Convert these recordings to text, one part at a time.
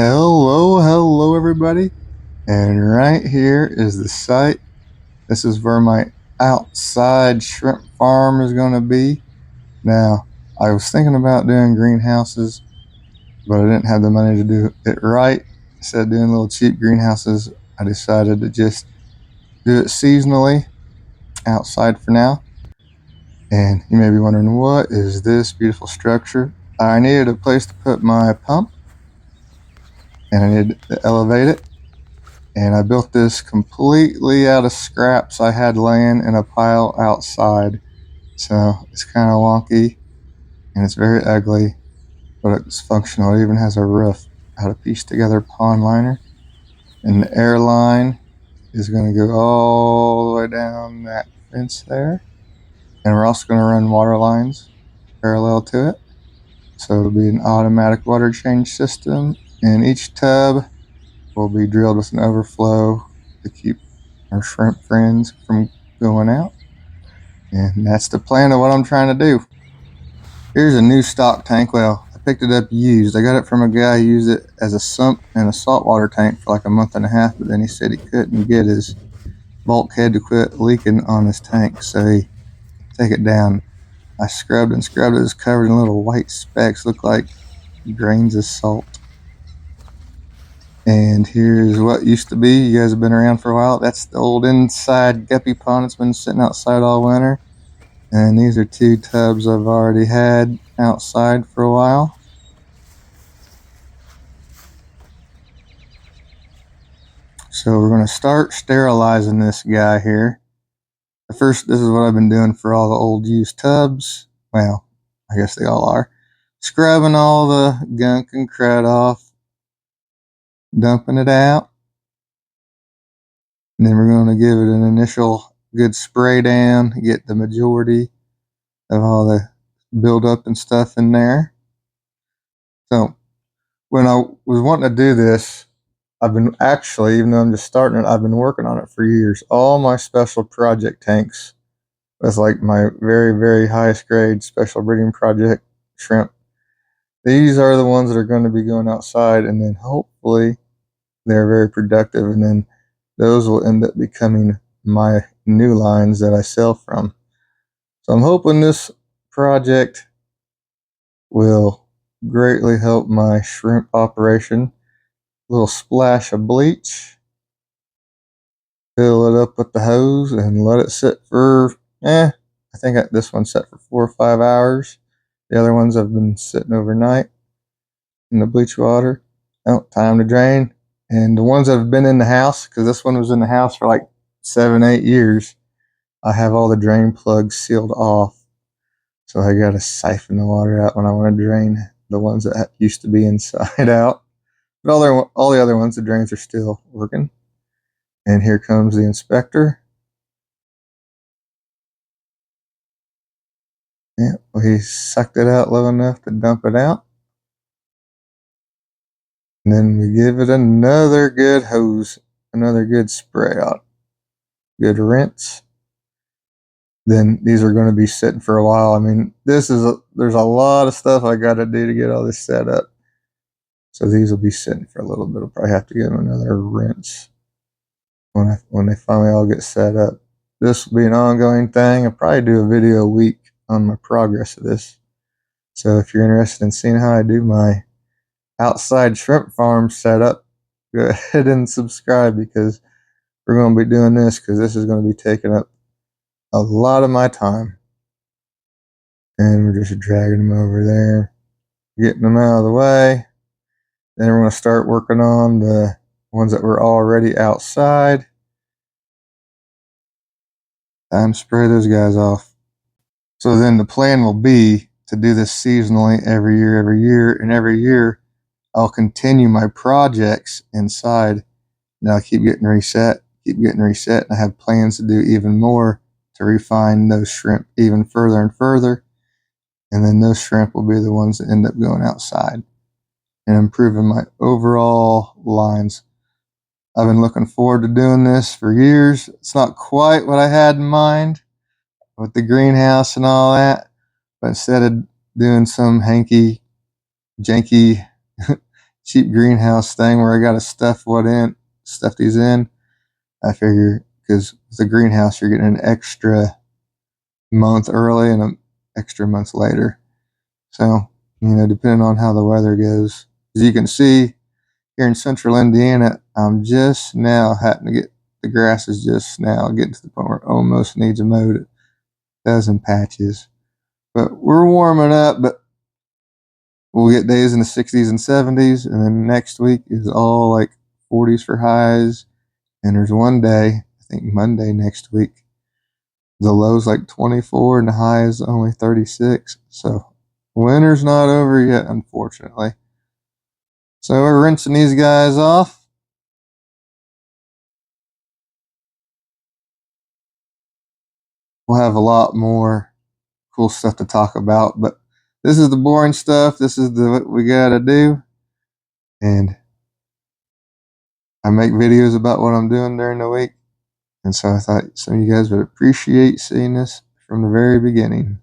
Hello everybody, and right here is the site. This is where my outside shrimp farm is going to be. Now, I was thinking about doing greenhouses, but I didn't have the money to do it right. Instead of doing little cheap greenhouses, I decided to just do it seasonally outside for now. And you may be wondering, what is this beautiful structure? I needed a place to put my pump, and I needed to elevate it. And I built this completely out of scraps I had laying in a pile outside. So it's kind of wonky and it's very ugly, but it's functional. It even has a roof out of pieced together pond liner. And the air line is going to go all the way down that fence there. And we're also going to run water lines parallel to it. So it'll be an automatic water change system. And each tub will be drilled with an overflow to keep our shrimp friends from going out. And that's the plan of what I'm trying to do. Here's a new stock tank. Well, I picked it up used. I got it from a guy who used it as a sump and a saltwater tank for like a month and a half, but then he said he couldn't get his bulkhead to quit leaking on his tank, so he take it down. I scrubbed and scrubbed it. It was covered in little white specks, looked like grains of salt. And here's what used to be. You guys have been around for a while. That's the old inside guppy pond. It's been sitting outside all winter. And these are two tubs I've already had outside for a while. So we're going to start sterilizing this guy here. This is what I've been doing for all the old used tubs. Well, I guess they all are. Scrubbing all the gunk and crud off, dumping it out. And then we're going to give it an initial good spray down, get the majority of all the buildup and stuff in there. So when I was wanting to do this, I've been actually, even though I'm just starting it, I've been working on it for years. All my special project tanks, with like my very, very highest grade special breeding project shrimp, these are the ones that are going to be going outside, and then hopefully they're very productive, and then those will end up becoming my new lines that I sell from. So I'm hoping this project will greatly help my shrimp operation. A little splash of bleach, fill it up with the hose, and let it sit for, I think this one's set for 4 or 5 hours. The other ones have been sitting overnight in the bleach water. Oh, time to drain. And the ones that have been in the house, because this one was in the house for like 7, 8 years, I have all the drain plugs sealed off. So I got to siphon the water out when I want to drain the ones that used to be inside out. But all the other ones, the drains are still working. And here comes the inspector. Yeah, well, he sucked it out low enough to dump it out. And then we give it another good hose, another good spray out. Good rinse. Then these are going to be sitting for a while. I mean, there's a lot of stuff I got to do to get all this set up. So these will be sitting for a little bit. I'll probably have to give them another rinse when they finally all get set up. This will be an ongoing thing. I'll probably do a video a week on my progress of this. So if you're interested in seeing how I do my outside shrimp farm setup, go ahead and subscribe, because we're going to be doing this, because this is going to be taking up a lot of my time. And we're just dragging them over there, getting them out of the way. Then we're going to start working on the ones that were already outside. Time to spray those guys off. So then the plan will be to do this seasonally every year, and every year I'll continue my projects inside. Now I keep getting reset, and I have plans to do even more to refine those shrimp even further and further. And then those shrimp will be the ones that end up going outside and improving my overall lines. I've been looking forward to doing this for years. It's not quite what I had in mind with the greenhouse and all that, but instead of doing some hanky, janky cheap greenhouse thing where I got to stuff these in. I figure because with the greenhouse you're getting an extra month early and an extra month later. So, depending on how the weather goes. As you can see here in central Indiana, I'm just now having to get the grass is just now getting to the point where it almost needs a mowed. It does in patches. But we're warming up, but we'll get days in the 60s and 70s, and then next week is all like 40s for highs. And there's one day, I think Monday next week, the low's like 24 and the high is only 36. So winter's not over yet, unfortunately. So we're rinsing these guys off. We'll have a lot more cool stuff to talk about, but this is the boring stuff. This is what we gotta do. And I make videos about what I'm doing during the week. And so I thought some of you guys would appreciate seeing this from the very beginning.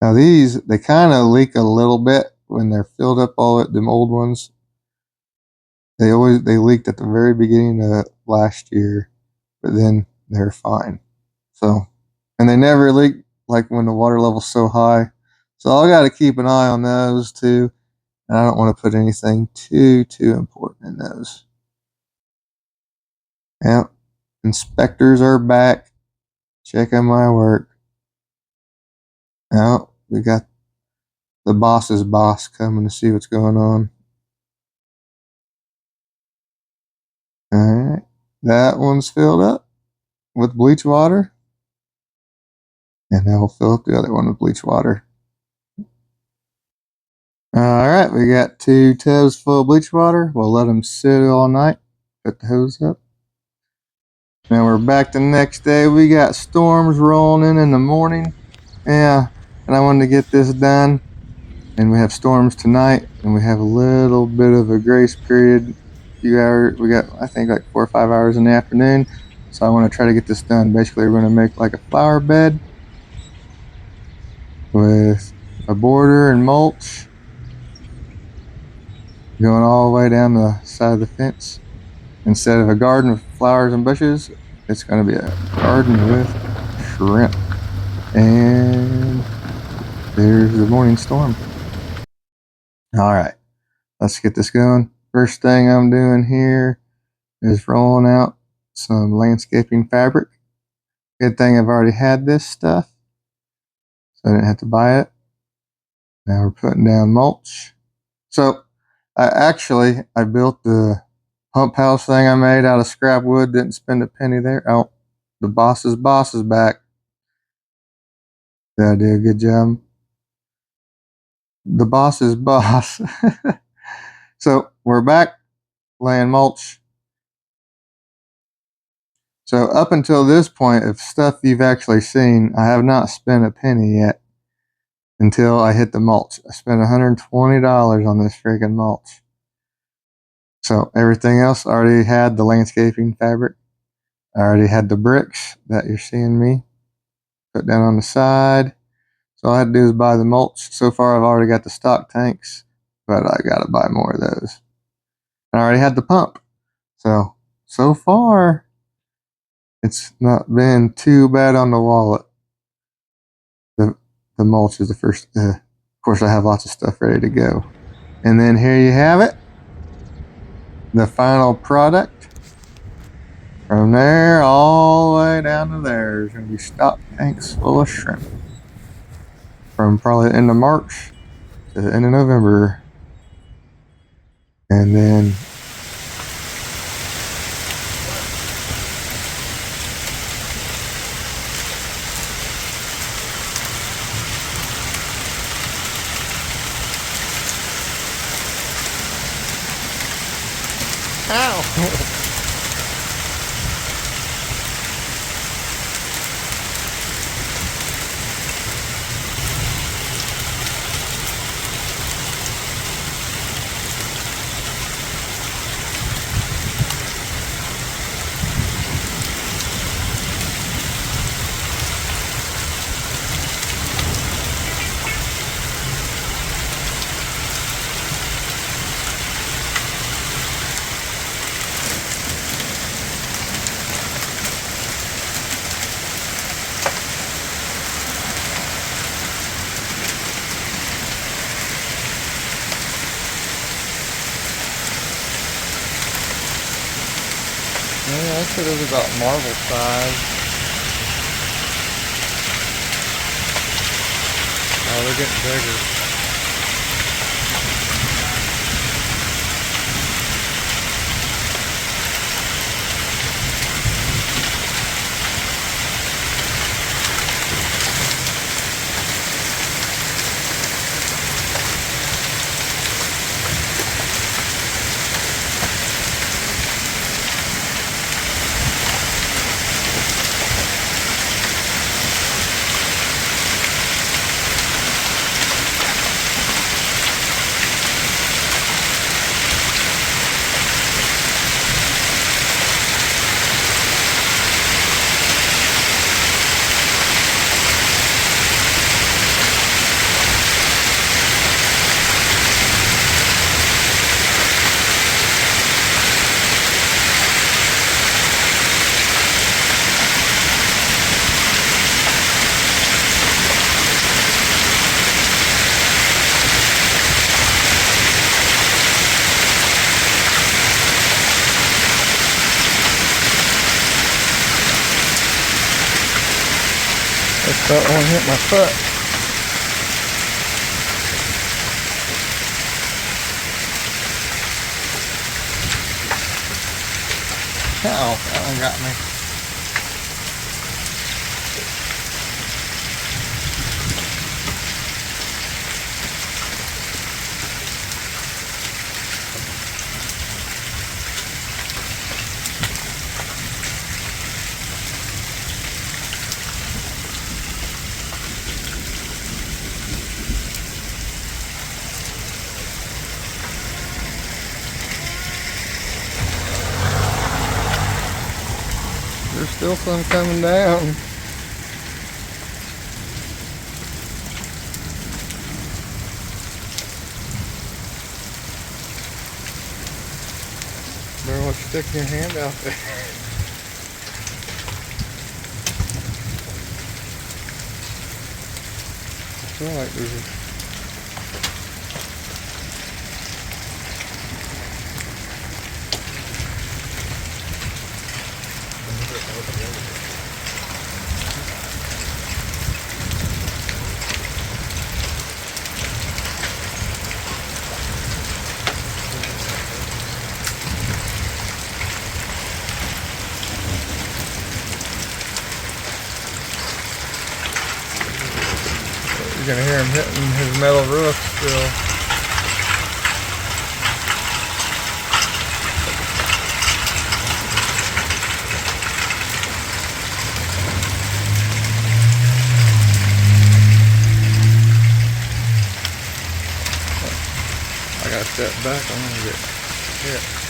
Now these, they kind of leak a little bit when they're filled up all at them old ones. They leaked at the very beginning of last year, but then they're fine. So, and they never leak like when the water level's so high. So I got to keep an eye on those too. And I don't want to put anything too important in those. Yeah, inspectors are back checking my work. Now we got the boss's boss coming to see what's going on. All right, that one's filled up with bleach water. And now we'll fill up the other one with bleach water. All right, we got 2 tubs full of bleach water. We'll let them sit all night. Put the hose up. Now we're back the next day. We got storms rolling in the morning. Yeah, and I wanted to get this done. And we have storms tonight, and we have a little bit of a grace period. Few hours. We got, I think, like 4 or 5 hours in the afternoon. So I want to try to get this done. Basically, we're going to make like a flower bed with a border and mulch going all the way down the side of the fence. Instead of a garden with flowers and bushes, it's going to be a garden with shrimp. And there's the morning storm. All right, let's get this going. First thing I'm doing here is rolling out some landscaping fabric. Good thing I've already had this stuff, so I didn't have to buy it. Now we're putting down mulch. So I built the pump house thing I made out of scrap wood. Didn't spend a penny there. Oh, the boss's boss is back. Did I do a good job? The boss's boss. So we're back laying mulch. So up until this point of stuff you've actually seen, I have not spent a penny yet until I hit the mulch. I spent $120 on this freaking mulch. So everything else I already had the landscaping fabric. I already had the bricks that you're seeing me put down on the side. So all I had to do is buy the mulch. So far I've already got the stock tanks, but I gotta buy more of those. I already had the pump. So far it's not been too bad on the wallet. The mulch is the first. Of course, I have lots of stuff ready to go. And then here you have it. The final product. From there all the way down to there is going to be stock tanks full of shrimp. From probably the end of March to the end of November. And then Ow! Yeah, I said it was about marble size. Oh, they're getting bigger. Just don't want to hit my foot. Ow, that one got me. There's still some coming down. Better watch sticking your hand out there. I feel like there's a You're gonna hear him hitting his metal roof still. I gotta step back, I'm gonna get hit.